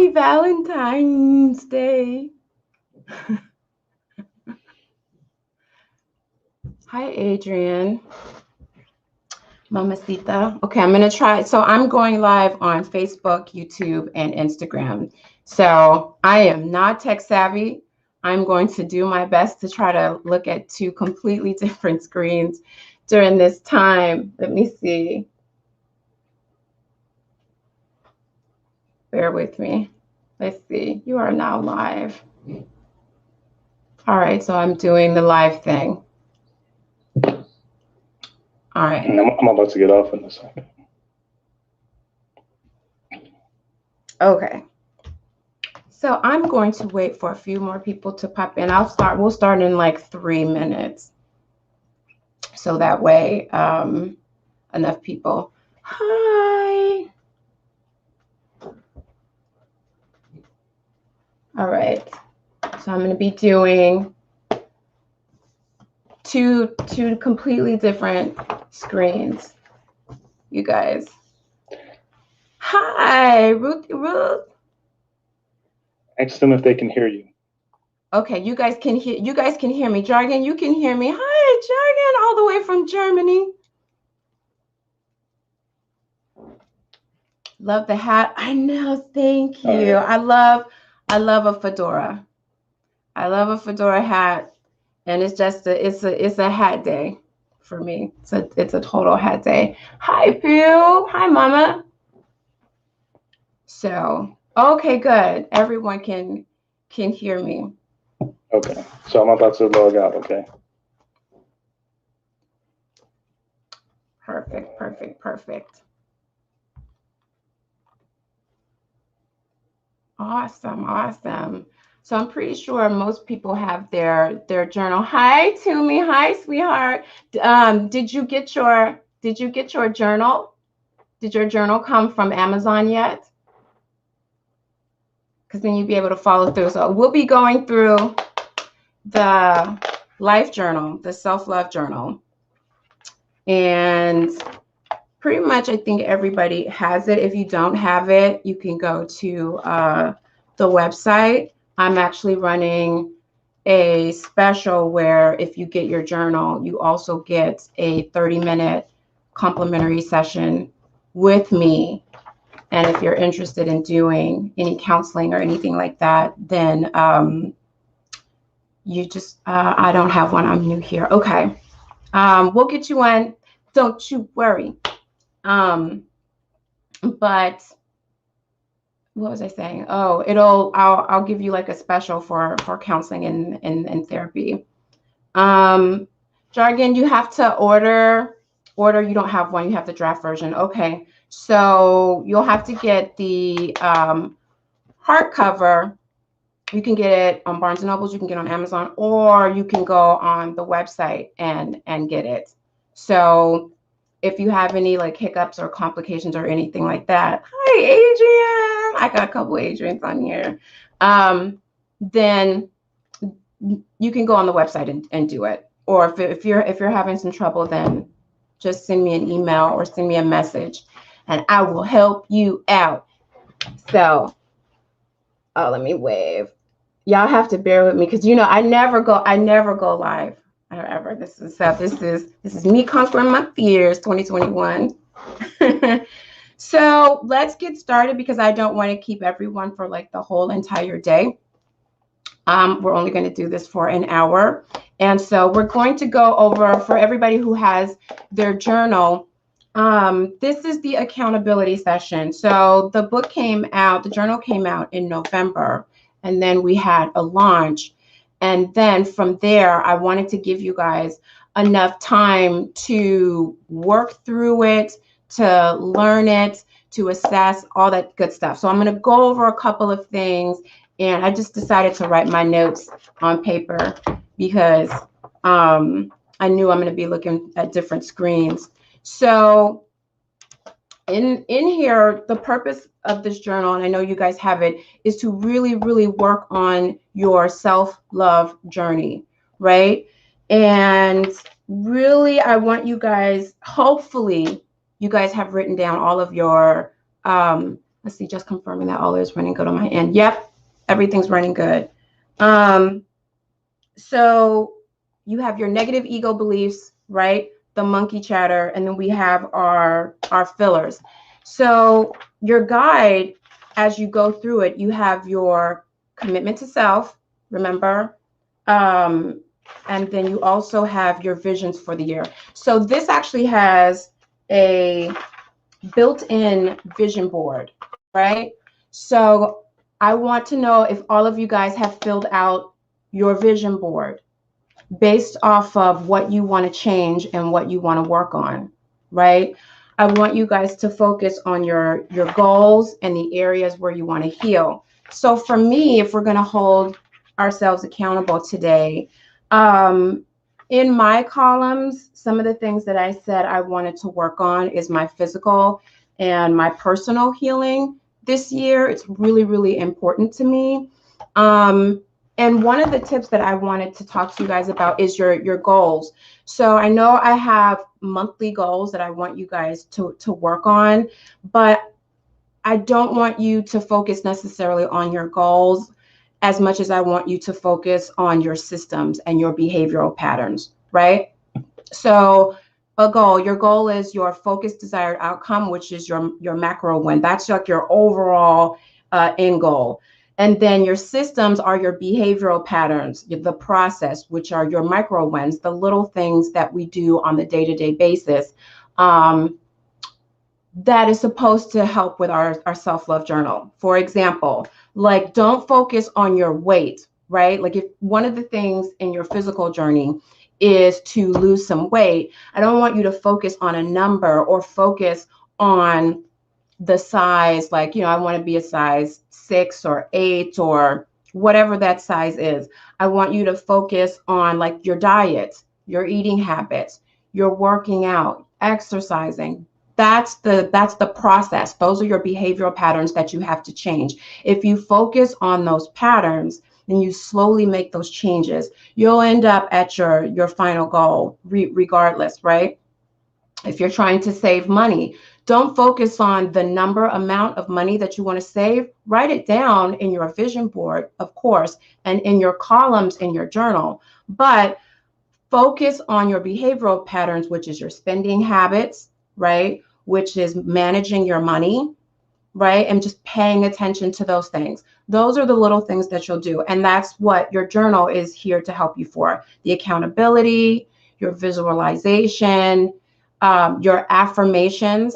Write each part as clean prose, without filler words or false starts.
Happy Valentine's Day. Hi, Adrian. Mamacita. Okay, I'm going to try. So I'm going live on Facebook, YouTube, and Instagram. So I am not tech savvy. I'm going to do my best to try to look at two completely different screens during this time. Let me see. Bear with me. Let's see. You are now live. All right, so I'm doing the live thing. All right. I'm about to get off in a second. Okay. So I'm going to wait for a few more people to pop in. We'll start in like 3 minutes. So that way, enough people. Hi. All right. So I'm going to be doing two completely different screens. You guys. Hi, Ruth. Ask them if they can hear you. Okay, you guys can hear me. Jargon, you can hear me. Hi, Jargon, all the way from Germany. Love the hat. I know. Thank you. Right. I love a fedora. I love a fedora hat, and it's just it's a hat day for me. It's a total hat day. Hi, Pooh. Hi, Mama. So okay, good. Everyone can hear me. Okay, so I'm about to log out. Okay. Perfect. Awesome. So I'm pretty sure most people have their journal. Hi, Toomey. Hi, sweetheart. Did you get your journal? Did your journal come from Amazon yet? Because then you'd be able to follow through. So we'll be going through the LYF Journal, the self-love journal. And pretty much I think everybody has it. If you don't have it, you can go to the website. I'm actually running a special where if you get your journal, you also get a 30-minute complimentary session with me. And if you're interested in doing any counseling or anything like that, then you just, I don't have one. I'm new here. Okay. We'll get you one. Don't you worry. But what was I saying? Oh, I'll give you like a special for counseling and therapy. Jargon, you have to order, you don't have one, you have the draft version. Okay. So you'll have to get the hardcover. You can get it on Barnes & Nobles, you can get it on Amazon, or you can go on the website and get it. So if you have any like hiccups or complications or anything like that, hi, Adrian. I got a couple Adrians on here. Then you can go on the website and do it. Or if you're having some trouble, then just send me an email or send me a message, and I will help you out. So, oh, let me wave. Y'all have to bear with me because you know I never go live. Ever. This is me conquering my fears 2021. So let's get started because I don't want to keep everyone for like the whole entire day. We're only going to do this for an hour. And so we're going to go over for everybody who has their journal. This is the accountability session. So the journal came out in November, and then we had a launch. And then from there, I wanted to give you guys enough time to work through it, to learn it, to assess all that good stuff. So I'm going to go over a couple of things, and I just decided to write my notes on paper because I knew I'm going to be looking at different screens. So in here, the purpose of this journal, and I know you guys have it, is to really, really work on your self-love journey, right? And really, I want you guys, hopefully, you guys have written down all of your Let's see, just confirming that all is running good on my end. Yep, everything's running good. So you have your negative ego beliefs, right? The monkey chatter, and then we have our fillers. So your guide, as you go through it, you have your commitment to self, remember? And then you also have your visions for the year. So this actually has a built-in vision board, right? So I want to know if all of you guys have filled out your vision board based off of what you want to change and what you want to work on, right? I want you guys to focus on your goals and the areas where you want to heal. So for me, if we're going to hold ourselves accountable today, in my columns, some of the things that I said I wanted to work on is my physical and my personal healing this year. It's really, really important to me. And one of the tips that I wanted to talk to you guys about is your goals. So I know I have monthly goals that I want you guys to work on, but I don't want you to focus necessarily on your goals as much as I want you to focus on your systems and your behavioral patterns, right? So your goal is your focused desired outcome, which is your macro win. That's like your overall end goal. And then your systems are your behavioral patterns, the process, which are your micro wins, the little things that we do on the day-to-day basis that is supposed to help with our self-love journal. For example, like don't focus on your weight, right? Like if one of the things in your physical journey is to lose some weight, I don't want you to focus on a number or focus on the size, like, I want to be a size 6 or 8 or whatever that size is. I want you to focus on like your diet, your eating habits, your working out, exercising. That's the process. Those are your behavioral patterns that you have to change. If you focus on those patterns and you slowly make those changes, you'll end up at your final goal regardless, right? If you're trying to save money, don't focus on the amount of money that you want to save. Write it down in your vision board, of course, and in your columns in your journal. But focus on your behavioral patterns, which is your spending habits, right? Which is managing your money, right? And just paying attention to those things. Those are the little things that you'll do. And that's what your journal is here to help you for. The accountability, your visualization, your affirmations.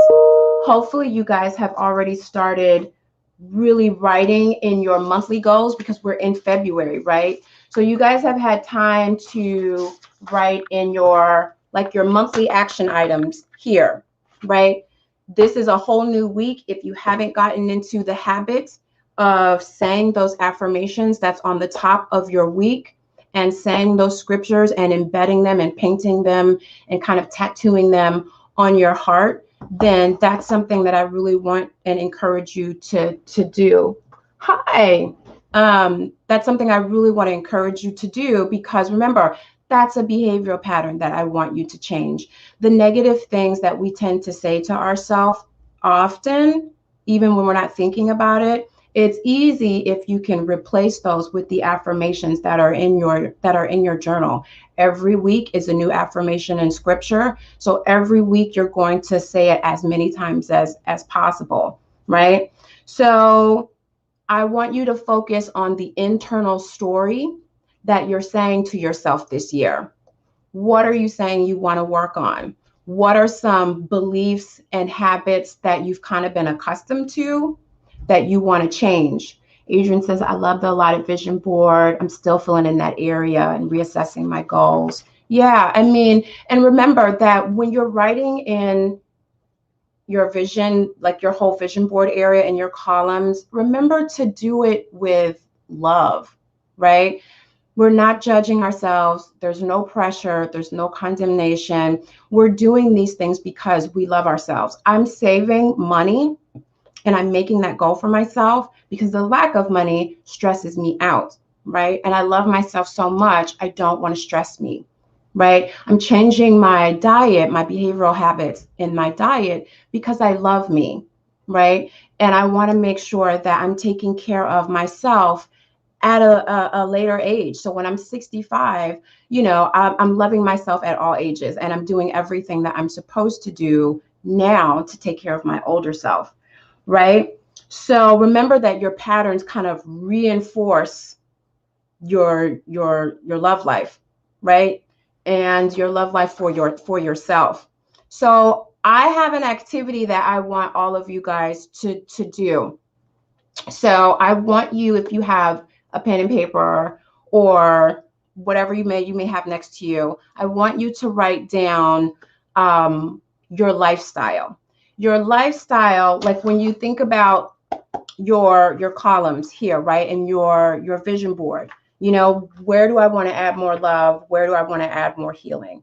Hopefully you guys have already started really writing in your monthly goals because we're in February, right? So you guys have had time to write in your monthly action items here, right? This is a whole new week. If you haven't gotten into the habit of saying those affirmations that's on the top of your week and saying those scriptures and embedding them and painting them and kind of tattooing them on your heart, then that's something that I really want and encourage you to do. Hi. That's something I really want to encourage you to do because remember, that's a behavioral pattern that I want you to change. The negative things that we tend to say to ourselves often, even when we're not thinking about it, it's easy if you can replace those with the affirmations that are in your journal. Every week is a new affirmation in scripture. So every week you're going to say it as many times as possible, right? So I want you to focus on the internal story that you're saying to yourself this year. What are you saying you want to work on? What are some beliefs and habits that you've kind of been accustomed to that you want to change? Adrian says, I love the allotted vision board. I'm still feeling in that area and reassessing my goals. Yeah, I mean, and remember that when you're writing in your vision, like your whole vision board area and your columns, remember to do it with love, right? We're not judging ourselves. There's no pressure. There's no condemnation. We're doing these things because we love ourselves. I'm saving money and I'm making that goal for myself because the lack of money stresses me out, right? And I love myself so much, I don't want to stress me, right? I'm changing my diet, my behavioral habits in my diet because I love me, right? And I want to make sure that I'm taking care of myself at a later age. So when I'm 65, you know, I'm loving myself at all ages, and I'm doing everything that I'm supposed to do now to take care of my older self, right? So remember that your patterns kind of reinforce your love life, right? And your love life for yourself. So I have an activity that I want all of you guys to do. So I want you, if you have a pen and paper or whatever you may have next to you, I want you to write down your lifestyle. Your lifestyle, like when you think about your columns here, right, and your vision board, you know, where do I want to add more love? Where do I want to add more healing?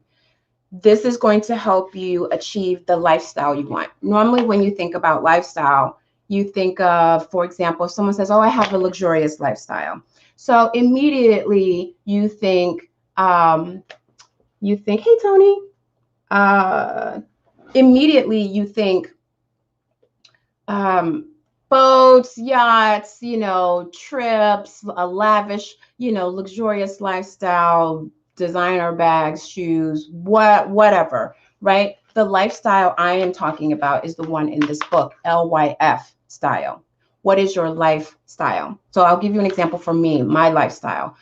This is going to help you achieve the lifestyle you want. Normally, when you think about lifestyle, you think of, for example, if someone says, oh, I have a luxurious lifestyle. So immediately you think, hey, Tony, immediately you think boats, yachts, you know, trips, a lavish, you know, luxurious lifestyle, designer bags, shoes, whatever, right? The lifestyle I am talking about is the one in this book, LYF style. What is your lifestyle? So I'll give you an example for me, my lifestyle.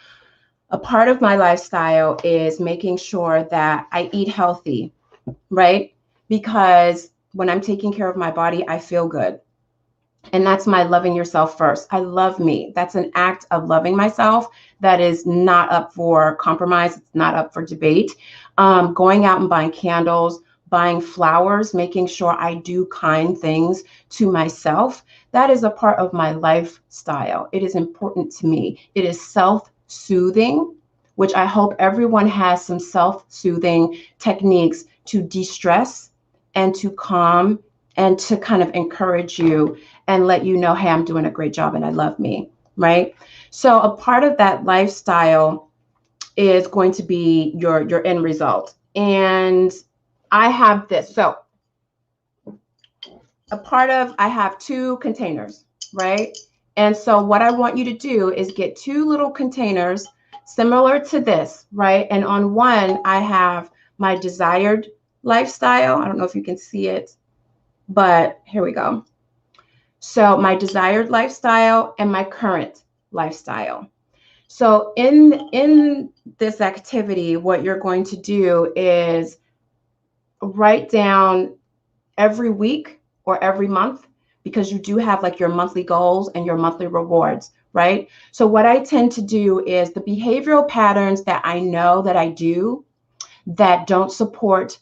A part of my lifestyle is making sure that I eat healthy, right? Because when I'm taking care of my body, I feel good. And that's my loving yourself first. I love me. That's an act of loving myself that is not up for compromise. It's not up for debate. Going out and buying candles, buying flowers, making sure I do kind things to myself. That is a part of my lifestyle. It is important to me. It is self-soothing, which I hope everyone has some self-soothing techniques to de-stress and to calm and to kind of encourage you and let you know, hey, I'm doing a great job and I love me, right? So a part of that lifestyle is going to be your end result. And I have this. So I have 2 containers, right? And so what I want you to do is get 2 little containers similar to this, right? And on one, I have my desired lifestyle. I don't know if you can see it, but here we go. So my desired lifestyle and my current lifestyle. So in this activity, what you're going to do is write down every week or every month, because you do have like your monthly goals and your monthly rewards, right? So what I tend to do is the behavioral patterns that I know that I do that don't support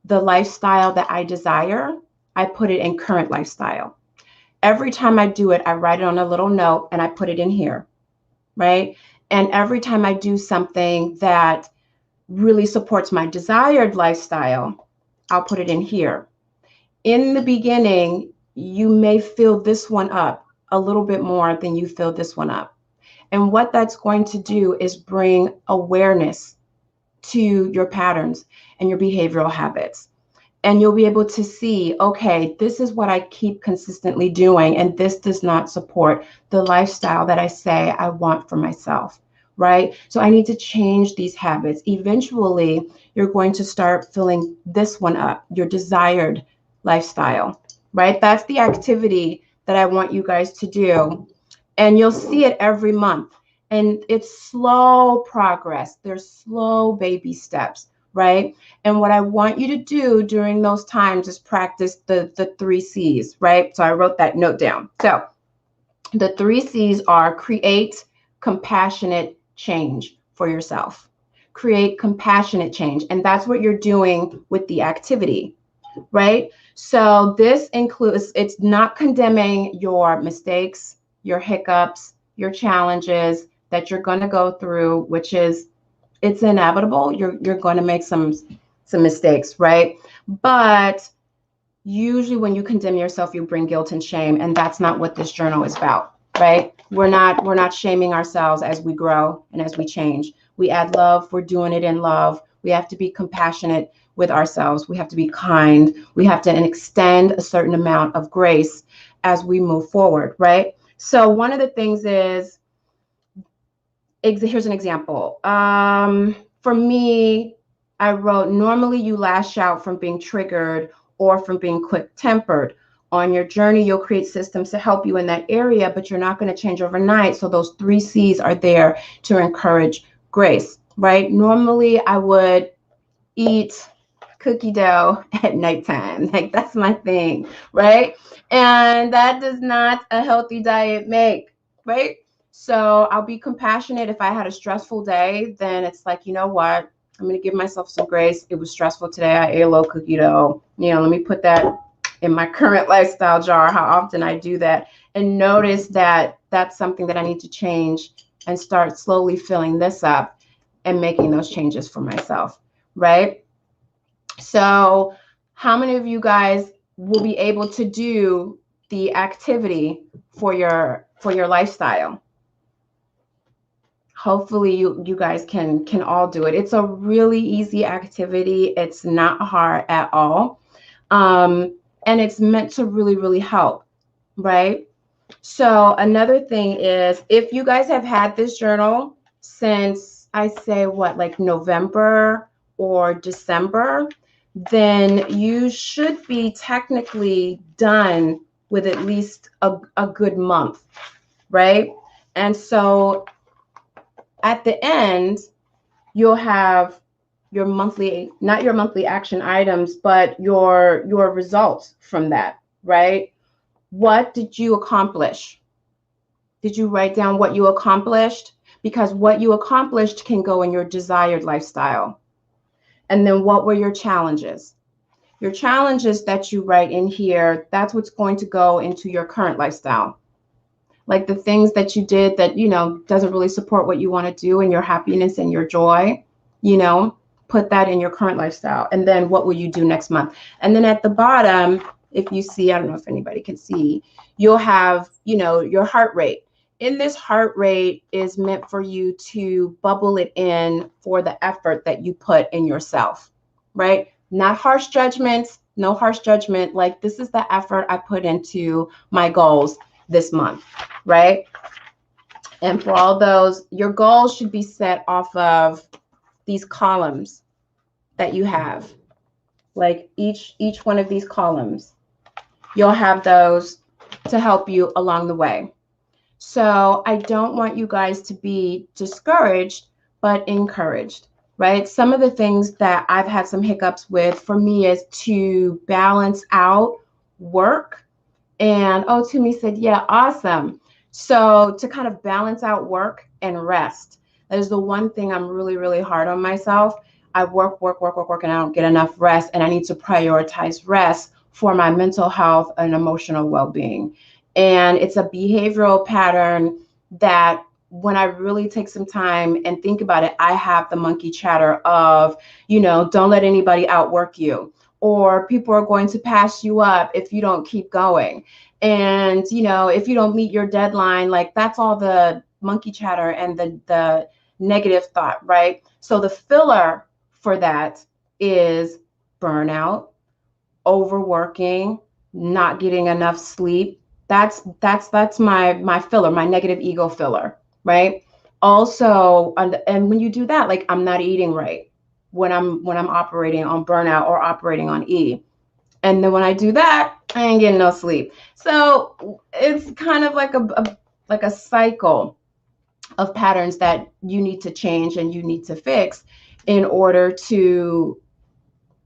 the lifestyle that I desire, I put it in current lifestyle. Every time I do it, I write it on a little note and I put it in here, right? And every time I do something that really supports my desired lifestyle, I'll put it in here. In the beginning, you may fill this one up a little bit more than you fill this one up. And what that's going to do is bring awareness to your patterns and your behavioral habits. And you'll be able to see, okay, this is what I keep consistently doing, and this does not support the lifestyle that I say I want for myself, right? So I need to change these habits. Eventually, you're going to start filling this one up, your desired lifestyle, right? That's the activity that I want you guys to do. And you'll see it every month. And it's slow progress. There's slow baby steps, right? And what I want you to do during those times is practice the 3 C's, right? So I wrote that note down. So the 3 C's are create compassionate change for yourself. Create compassionate change. And that's what you're doing with the activity, right? So this includes, it's not condemning your mistakes, your hiccups, your challenges that you're going to go through, which is, it's inevitable. You're going to make some mistakes, right? But usually when you condemn yourself, you bring guilt and shame, and that's not what this journal is about, right? We're not shaming ourselves as we grow and as we change. We add love. We're doing it in love. We have to be compassionate with ourselves. We have to be kind. We have to extend a certain amount of grace as we move forward, right? So one of the things is, here's an example. For me, I wrote, normally you lash out from being triggered or from being quick-tempered. On your journey, you'll create systems to help you in that area, but you're not going to change overnight. So those 3 C's are there to encourage grace, right? Normally, I would eat cookie dough at nighttime. Like, that's my thing, right? And that does not a healthy diet make, right? So I'll be compassionate. If I had a stressful day, then it's like, you know what? I'm going to give myself some grace. It was stressful today. I ate a little cookie dough. You know, let me put that in my current lifestyle jar, how often I do that, and notice that that's something that I need to change and start slowly filling this up and making those changes for myself, right? So how many of you guys will be able to do the activity for your lifestyle? Hopefully you guys can all do it. It's a really easy activity. It's not hard at all. And it's meant to really, really help, right? So another thing is, if you guys have had this journal since, I say, what, like November or December, then you should be technically done with at least a good month, right? And so at the end, you'll have your monthly, not your monthly action items, but your results from that, right? What did you accomplish? Did you write down what you accomplished? Because what you accomplished can go in your desired lifestyle. And then what were your challenges? Your challenges that you write in here, that's what's going to go into your current lifestyle. Like the things that you did that, you know, doesn't really support what you want to do and your happiness and your joy, you know, put that in your current lifestyle. And then what will you do next month? And then at the bottom, if you see, I don't know if anybody can see, you'll have, you know, your heart rate. In this heart rate is meant for you to bubble it in for the effort that you put in yourself, right? Not harsh judgments, no harsh judgment. Like, this is the effort I put into my goals this month, right? And for all those, your goals should be set off of these columns that you have. Like each one of these columns, you'll have those to help you along the way. So I don't want you guys to be discouraged, but encouraged, right? Some of the things that I've had some hiccups with for me is to balance out work. And oh, Tumi said, yeah, awesome. So to kind of balance out work and rest, that is the one thing I'm really, really hard on myself. I work, and I don't get enough rest. And I need to prioritize rest for my mental health and emotional well-being. And it's a behavioral pattern that when I really take some time and think about it, I have the monkey chatter of, you know, don't let anybody outwork you, or people are going to pass you up if you don't keep going. And, you know, if you don't meet your deadline, like that's all the monkey chatter and the negative thought, right? So the filler for that is burnout, overworking, not getting enough sleep. That's my filler, my negative ego filler, right? Also, and when you do that, like I'm not eating right when I'm operating on burnout or operating on E. And then when I do that, I ain't getting no sleep. So it's kind of like a cycle of patterns that you need to change and you need to fix in order to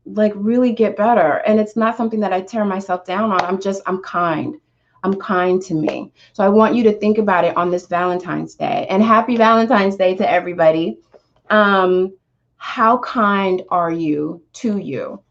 like really get better. And it's not something that I tear myself down on. I'm kind. I'm kind to me. So I want you to think about it on this Valentine's Day. And happy Valentine's Day to everybody. How kind are you to you?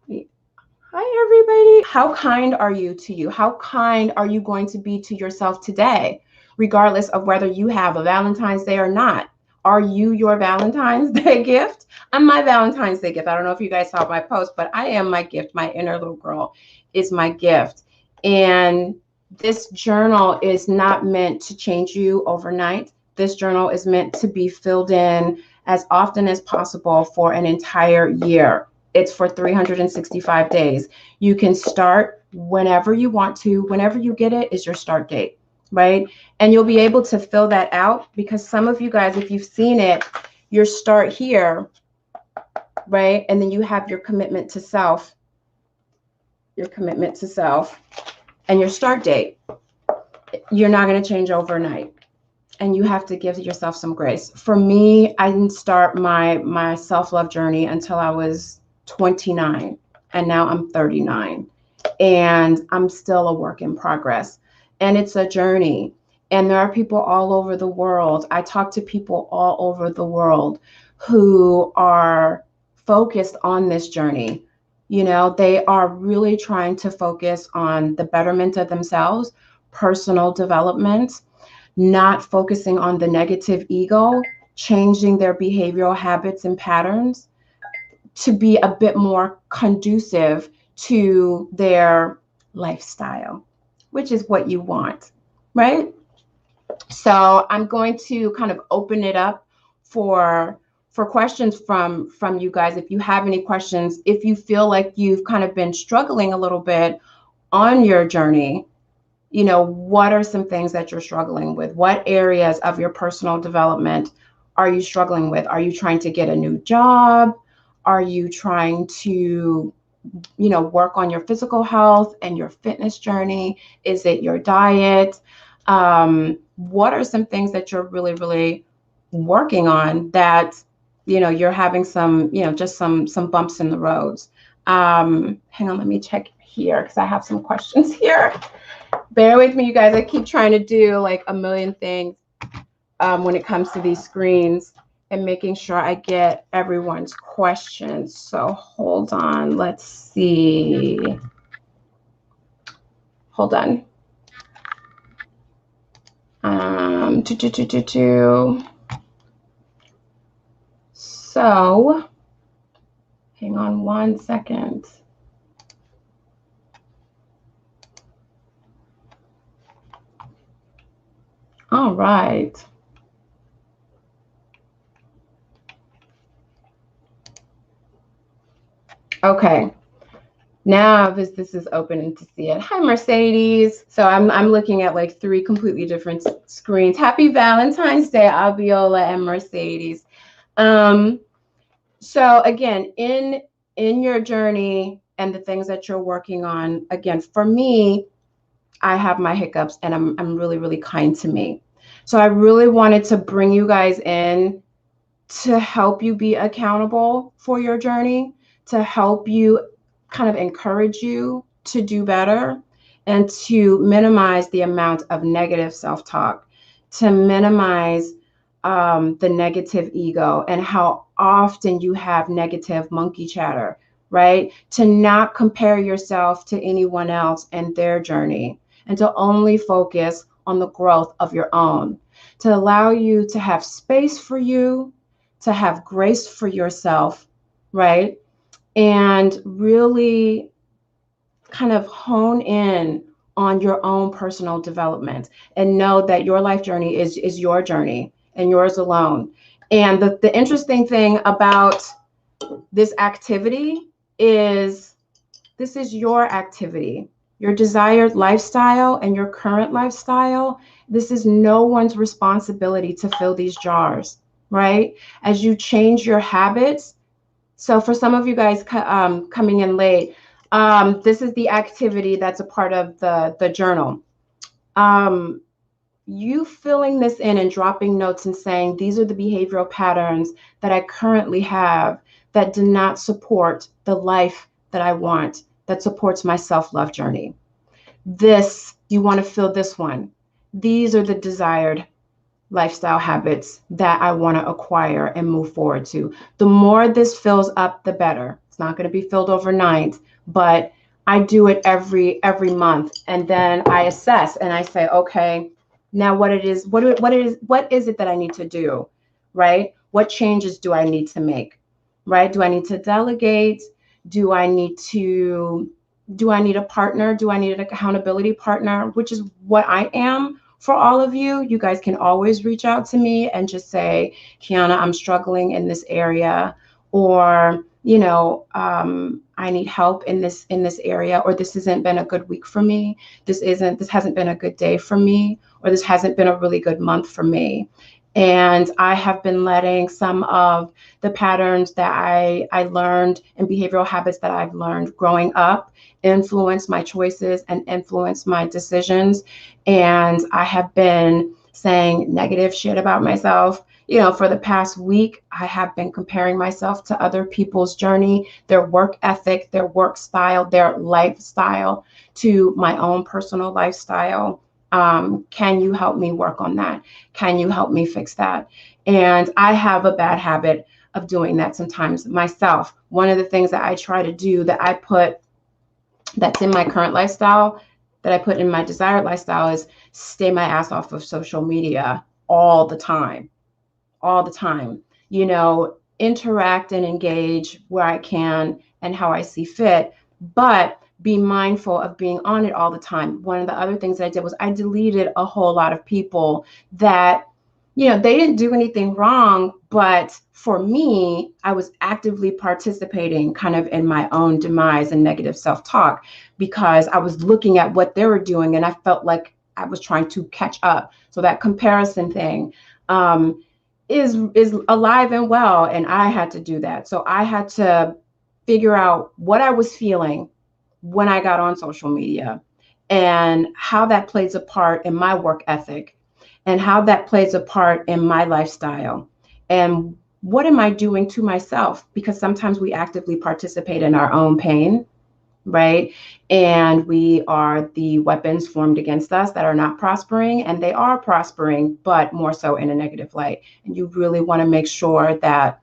Hi, everybody. How kind are you to you? How kind are you going to be to yourself today, regardless of whether you have a Valentine's Day or not? Are you your Valentine's Day gift? I'm my Valentine's Day gift. I don't know if you guys saw my post, but I am my gift. My inner little girl is my gift. And this journal is not meant to change you overnight. This journal is meant to be filled in as often as possible for an entire year, It's for 365 days. You can start whenever you want to. Whenever you get it is your start date, right? And you'll be able to fill that out, because some of you guys, if you've seen it, your start here, right? And then you have your commitment to self, and your start date. You're not going to change overnight, and you have to give yourself some grace. For me, I didn't start my self-love journey until I was 29, and now I'm 39, and I'm still a work in progress, and it's a journey. And there are people all over the world. I talk to people all over the world who are focused on this journey. You know, they are really trying to focus on the betterment of themselves, personal development, not focusing on the negative ego, changing their behavioral habits and patterns to be a bit more conducive to their lifestyle, which is what you want, right? So I'm going to kind of open it up for questions from you guys. If you have any questions, if you feel like you've kind of been struggling a little bit on your journey, you know, what are some things that you're struggling with? What areas of your personal development are you struggling with? Are you trying to get a new job? Are you trying to, you know, work on your physical health and your fitness journey? Is it your diet? What are some things that you're really, really working on that, you know, you're having some, you know, just some bumps in the roads? Hang on, let me check here because I have some questions here. Bear with me, you guys. I keep trying to do like a million things when it comes to these screens and making sure I get everyone's questions. So hold on. Let's see. Hold on. So hang on one second. All right. Okay. Now this is open to see it. Hi, Mercedes. So I'm looking at like 3 completely different screens. Happy Valentine's Day, Abiola and Mercedes. So again, in your journey and the things that you're working on, again, for me, I have my hiccups, and I'm really, really kind to me. So I really wanted to bring you guys in to help you be accountable for your journey, to help you kind of encourage you to do better, and to minimize the amount of negative self-talk, to minimize the negative ego and how often you have negative monkey chatter, right? To not compare yourself to anyone else and their journey, and to only focus on the growth of your own, to allow you to have space for you, to have grace for yourself, right? And really kind of hone in on your own personal development and know that your life journey is your journey and yours alone. And the interesting thing about this activity is this is your activity, your desired lifestyle and your current lifestyle. This is no one's responsibility to fill these jars, right? As you change your habits. So for some of you guys coming in late, this is the activity that's a part of the journal. You filling this in and dropping notes and saying, these are the behavioral patterns that I currently have that do not support the life that I want, that supports my self-love journey. This, you want to fill this one. These are the desired lifestyle habits that I want to acquire and move forward to. The more this fills up, the better. It's not going to be filled overnight, but I do it every month, and then I assess and I say, okay, now what is it that I need to do, right? What changes do I need to make, right? Do I need to delegate? Do I need a partner? Do I need an accountability partner? Which is what I am. For all of you, you guys can always reach out to me and just say, Keyonna, I'm struggling in this area, or, I need help in this area, or this hasn't been a good week for me. This hasn't been a good day for me, or this hasn't been a really good month for me. And I have been letting some of the patterns that I learned and behavioral habits that I've learned growing up influence my choices and influence my decisions. And I have been saying negative shit about myself. For the past week, I have been comparing myself to other people's journey, their work ethic, their work style, their lifestyle to my own personal lifestyle. Can you help me work on that? Can you help me fix that? And I have a bad habit of doing that sometimes myself. One of the things that I try to do that's in my current lifestyle, that I put in my desired lifestyle, is stay my ass off of social media all the time. Interact and engage where I can and how I see fit, but be mindful of being on it all the time. One of the other things that I did was I deleted a whole lot of people that, they didn't do anything wrong, but for me, I was actively participating kind of in my own demise and negative self-talk, because I was looking at what they were doing and I felt like I was trying to catch up. So that comparison thing, is alive and well, and I had to do that. So I had to figure out what I was feeling when I got on social media, and how that plays a part in my work ethic, and how that plays a part in my lifestyle, and what am I doing to myself, because sometimes we actively participate in our own pain, right? And we are the weapons formed against us that are not prospering, and they are prospering, but more so in a negative light. And you really want to make sure that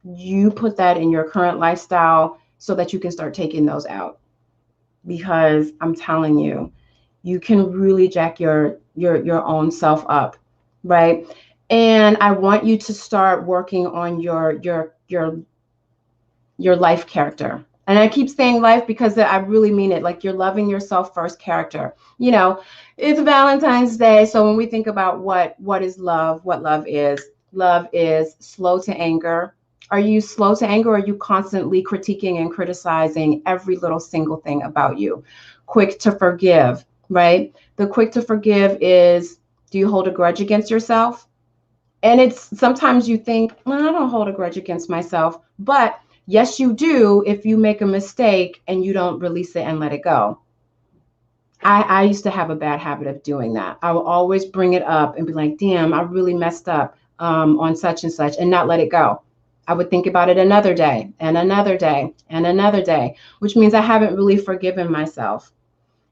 you put that in your current lifestyle so that you can start taking those out. Because I'm telling you, you can really jack your own self up, right? And I want you to start working on your life character. And I keep saying life because I really mean it. Like, you're loving yourself first character. It's Valentine's Day. So when we think about what is love, what love is slow to anger. Are you slow to anger, or are you constantly critiquing and criticizing every little single thing about you? Quick to forgive, right? The quick to forgive is, do you hold a grudge against yourself? And it's sometimes you think, well, I don't hold a grudge against myself, but yes, you do if you make a mistake and you don't release it and let it go. I used to have a bad habit of doing that. I will always bring it up and be like, damn, I really messed up on such and such, and not let it go. I would think about it another day and another day and another day, which means I haven't really forgiven myself.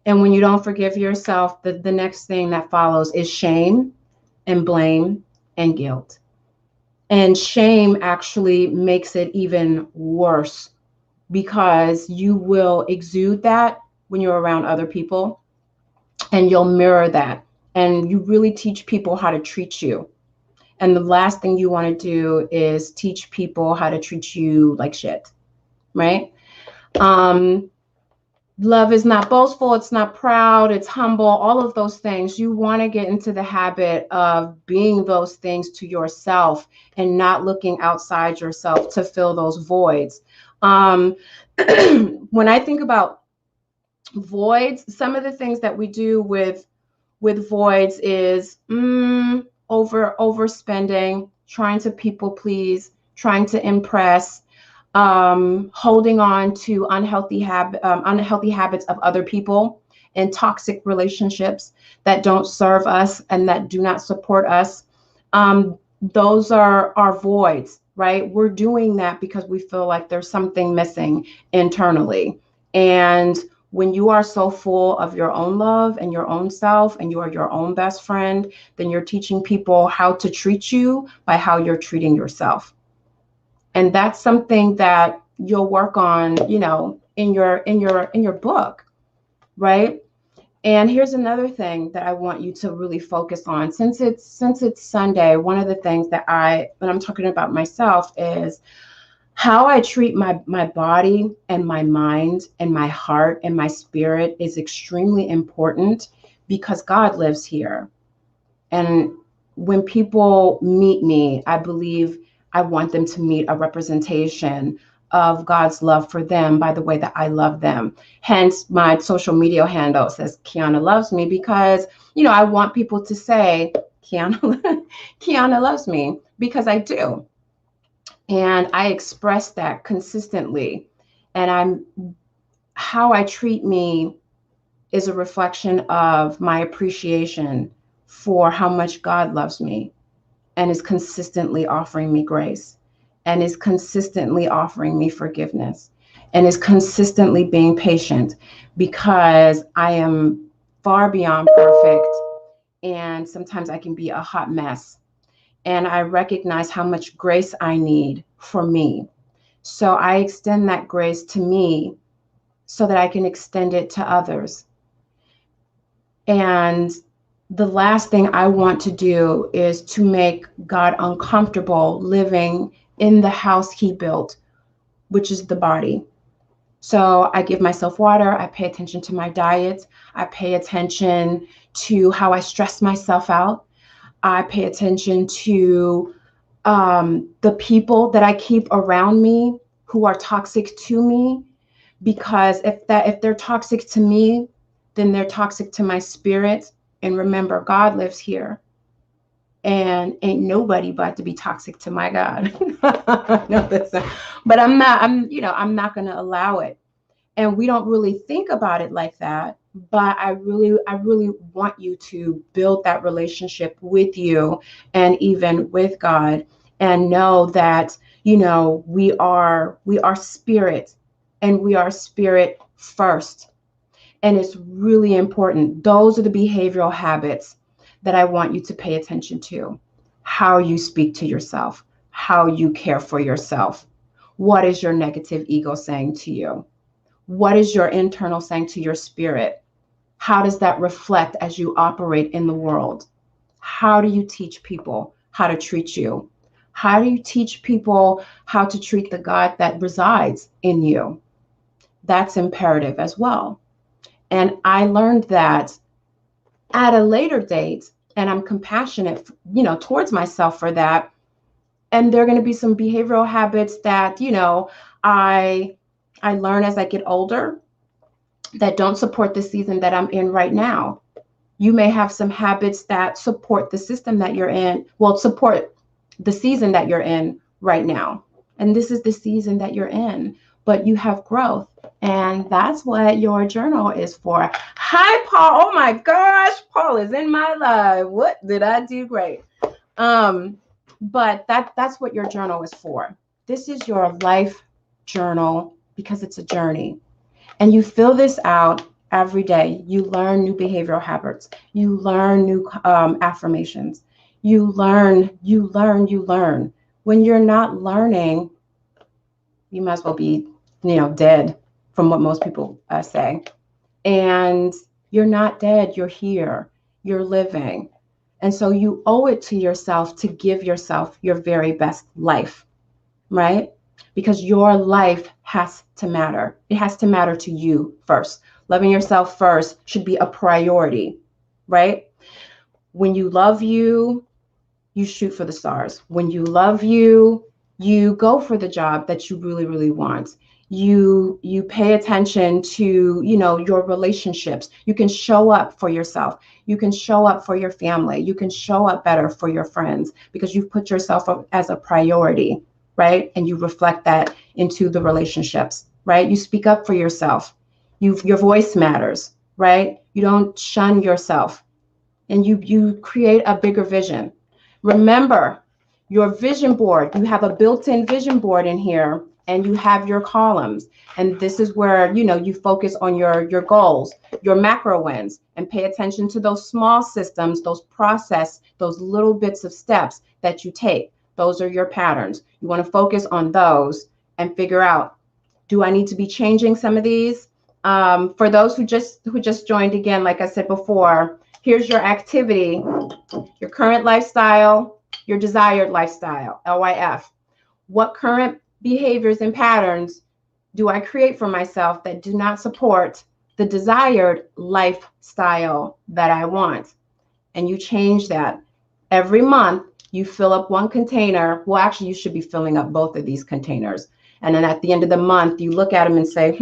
And when you don't forgive yourself, the next thing that follows is shame and blame and guilt. And shame actually makes it even worse, because you will exude that when you're around other people, and you'll mirror that, and you really teach people how to treat you. And the last thing you want to do is teach people how to treat you like shit, right? Love is not boastful, it's not proud, it's humble, all of those things. You want to get into the habit of being those things to yourself and not looking outside yourself to fill those voids. When I think about voids, some of the things that we do with voids is overspending, trying to people please, trying to impress, holding on to unhealthy habits of other people, and toxic relationships that don't serve us and that do not support us. Those are our voids, right? We're doing that because we feel like there's something missing internally. And when you are so full of your own love and your own self, and you are your own best friend, then you're teaching people how to treat you by how you're treating yourself. And that's something that you'll work on, in your book, right? And here's another thing that I want you to really focus on. Since it's Sunday, one of the things that when I'm talking about myself, is how I treat my body and my mind and my heart and my spirit is extremely important, because God lives here. And when people meet me, I believe I want them to meet a representation of God's love for them by the way that I love them. Hence, my social media handle says Keyonna loves me, because, I want people to say, Keyonna loves me, because I do. And I express that consistently. And how I treat me is a reflection of my appreciation for how much God loves me, and is consistently offering me grace, and is consistently offering me forgiveness, and is consistently being patient, because I am far beyond perfect, and sometimes I can be a hot mess. And I recognize how much grace I need for me. So I extend that grace to me so that I can extend it to others. And the last thing I want to do is to make God uncomfortable living in the house he built, which is the body. So I give myself water. I pay attention to my diet. I pay attention to how I stress myself out. I pay attention to the people that I keep around me who are toxic to me, because if they're toxic to me, then they're toxic to my spirit. And remember, God lives here, and ain't nobody about to be toxic to my God. No, listen. But I'm not going to allow it. And we don't really think about it like that. But I really want you to build that relationship with you, and even with God, and know that, we are spirit, and we are spirit first. And it's really important. Those are the behavioral habits that I want you to pay attention to. How you speak to yourself, how you care for yourself. What is your negative ego saying to you? What is your internal saying to your spirit? How does that reflect as you operate in the world? How do you teach people how to treat you? How do you teach people how to treat the God that resides in you? That's imperative as well. And I learned that at a later date, and I'm compassionate, towards myself for that. And there are going to be some behavioral habits that, I learn as I get older that don't support the season that I'm in right now. You may have some habits that support the system that you're in, support the season that you're in right now. And this is the season that you're in, but you have growth. And that's what your journal is for. Hi, Paul. Oh my gosh, Paul is in my life. What did I do? Great. But that's what your journal is for. This is your life journal, because it's a journey. And you fill this out every day. You learn new behavioral habits. You learn new affirmations. You learn. When you're not learning, you might as well be, dead, from what most people say. And you're not dead. You're here. You're living. And so you owe it to yourself to give yourself your very best life, right? Because your life has to matter. It has to matter to you first. Loving yourself first should be a priority, right? When you love you, you shoot for the stars. When you love you, you go for the job that you really, really want. You pay attention to, your relationships. You can show up for yourself. You can show up for your family. You can show up better for your friends, because you've put yourself up as a priority, right? And you reflect that into the relationships, right? You speak up for yourself. Your voice matters, right? You don't shun yourself, and you create a bigger vision. Remember, your vision board, you have a built-in vision board in here, and you have your columns. And this is where, you focus on your goals, your macro wins, and pay attention to those small systems, those process, those little bits of steps that you take. Those are your patterns. You want to focus on those and figure out, do I need to be changing some of these? For those who just joined, again, like I said before, here's your activity, your current lifestyle, your desired lifestyle, LYF. What current behaviors and patterns do I create for myself that do not support the desired lifestyle that I want? And you change that. Every month, You fill up one container. Well, actually, you should be filling up both of these containers. And then at the end of the month, you look at them and say,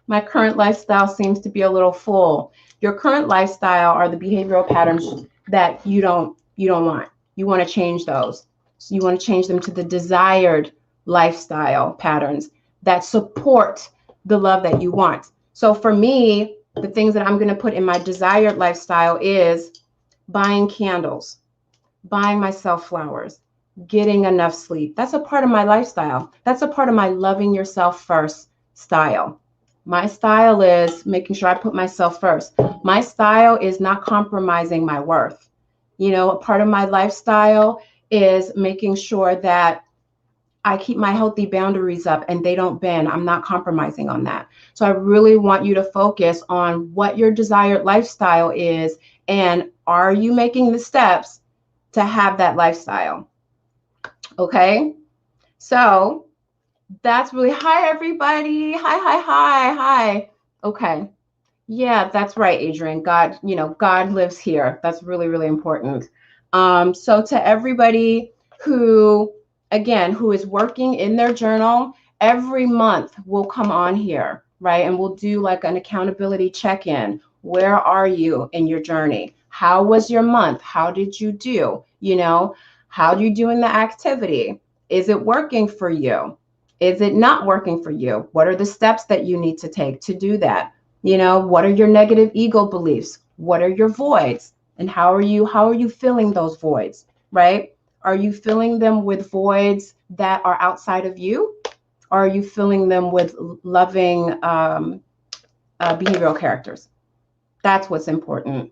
my current lifestyle seems to be a little full. Your current lifestyle are the behavioral patterns that you don't want. You want to change those. So you want to change them to the desired lifestyle patterns that support the love that you want. So for me, the things that I'm going to put in my desired lifestyle is buying candles, buying myself flowers, getting enough sleep. That's a part of my lifestyle. That's a part of my loving yourself first style. My style is making sure I put myself first. My style is not compromising my worth. You know, a part of my lifestyle is making sure that I keep my healthy boundaries up and they don't bend. I'm not compromising on that. So I really want you to focus on what your desired lifestyle is, and are you making the steps to have that lifestyle? Okay. So that's really, hi, everybody. Hi. Okay. Yeah, that's right, Adrian. God, you know, God lives here. That's really, really important. So to everybody who, again, who is working in their journal, every month we'll come on here, right? And we'll do like an accountability check-in. Where are you in your journey? How was your month? How did you do? You know, how do you do in the activity? Is it working for you? Is it not working for you? What are the steps that you need to take to do that? You know, what are your negative ego beliefs? What are your voids? And how are you filling those voids, right? Are you filling them with voids that are outside of you? Or are you filling them with loving behavioral characters? That's what's important.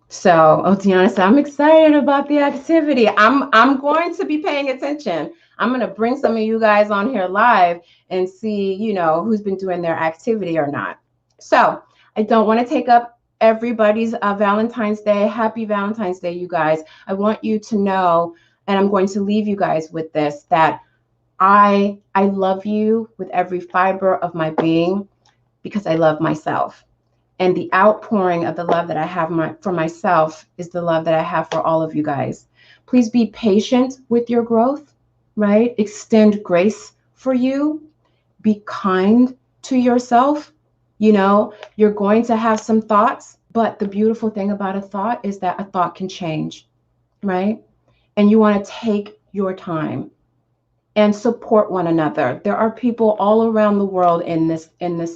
So, Tiana said, I'm excited about the activity. I'm going to be paying attention. I'm going to bring some of you guys on here live and see, you know, who's been doing their activity or not. So I don't want to take up everybody's Valentine's Day. Happy Valentine's Day, you guys. I want you to know, and I'm going to leave you guys with this, that I love you with every fiber of my being because I love myself. And the outpouring of the love that I have for myself is the love that I have for all of you guys. Please be patient with your growth, right? Extend grace for you. Be kind to yourself. You know, you're going to have some thoughts, but the beautiful thing about a thought is that a thought can change, right? And you want to take your time and support one another. There are people all around the world in this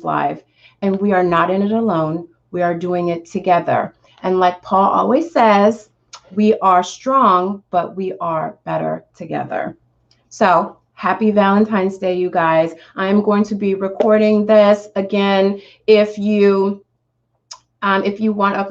live, and we are not in it alone. We are doing it together. And like Paul always says, we are strong, but we are better together. So happy Valentine's Day, you guys. I'm going to be recording this again. If you want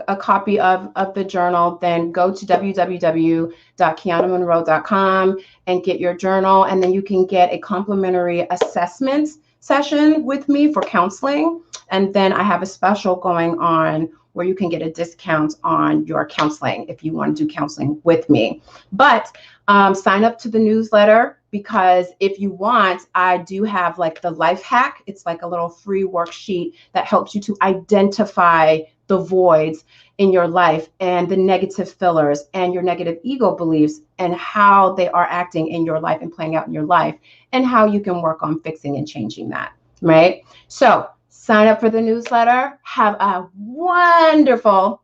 a copy of the journal, then go to www.keyonnamonroe.com and get your journal. And then you can get a complimentary assessment session with me for counseling. And then I have a special going on where you can get a discount on your counseling if you want to do counseling with me. But sign up to the newsletter, because if you want, I do have like the life hack. It's like a little free worksheet that helps you to identify the voids in your life and the negative fillers and your negative ego beliefs and how they are acting in your life and playing out in your life, and how you can work on fixing and changing that, right? So sign up for the newsletter. Have a wonderful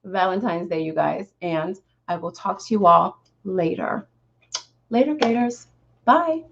Valentine's Day, you guys, and I will talk to you all later. Later, Gators. Bye.